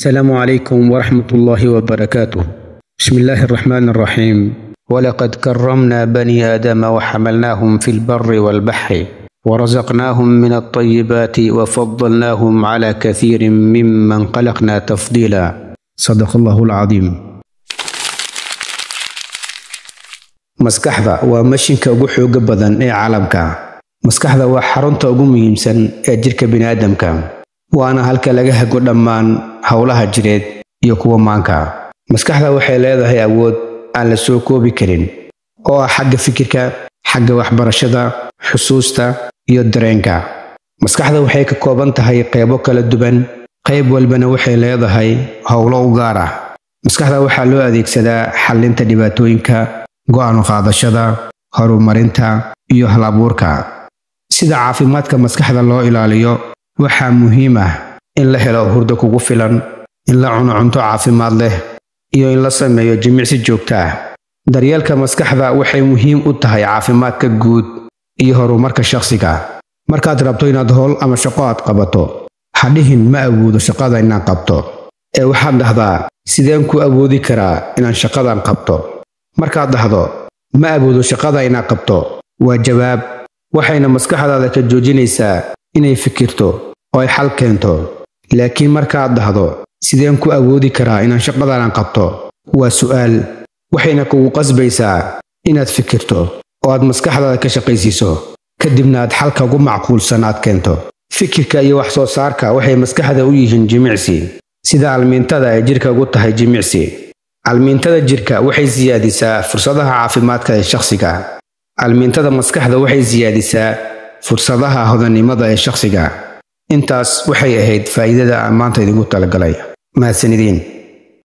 السلام عليكم ورحمة الله وبركاته. بسم الله الرحمن الرحيم. ولقد كرمنا بني آدم وحملناهم في البر والبحر ورزقناهم من الطيبات وفضلناهم على كثير ممن خلقنا تفضيلا. صدق الله العظيم. maskaxda waa mashiinka ugu xooga badan ee caalamka. maskaxda waa xarunta ugu muhiimsan ee jirka bini'aadamka, waana halka laga hago dhammaan hawlaha jireed iyo kuwa maanka. maskaxda waxay leedahay awood aan la soo koobi karin oo ah xagga fikirka, xagga waxbarashada, xusuusta iyo dareenka. maskaxda waxay ka kooban tahay qaybo kala duwan, qayb walbana waxay leedahay hawlo u gaar ah. maskaxda waxaa loo adeegsadaa xallinta dhibaatooyinka, go'aan qaadashada, horumarinta iyo hal-abuurka. sida caafimaadka maskaxda loo ilaaliyo, waxaa muhiim ah in la helo hurdo kugu filan, in la cuno cunto caafimaad leh, iyo in la sameeyo jimicsi joogto ah. daryeelka maskaxda waxay muhiim u tahay caafimaadka guud iyo horumarka shakhsiga. markaad rabto inaad howl ama shaqo aad qabato, ha dhihin ma awoodo shaqada inaan qabto, ee waxaad dhahdaa sideen ku awoodi karaa inaan shaqadan qabto. markaad dhahdo ma awoodo shaqada inaan qabto, waa jawaab, waxayna maskaxdaada ka joojinaysaa inay fikirto oo ay xal keento. laakiin markaad dhahdo sideen ku awoodi karaa inaan shaqadan qabto, waa su'aal, waxayna kugu qasbaysaa inaad fikirto oo aad maskaxdaada ka shaqaysiiso, kadibna aad xalka ugu macquulsan aad keento. fikirka iyo wax soo saarka waxay maskaxda u yihiin jimicsi, sida almiintada ay jirka ugu tahay jimicsi. almiintada jirka waxay siyaadisaa fursadaha caafimaadka ee shakhsiga. almiintada maskaxda waxay siyaadisaa fursadaha hodannimada ee shakhsiga. intaas waxay ahayd faa'iidada aan maanta idinku talagalay. mahadsanidin.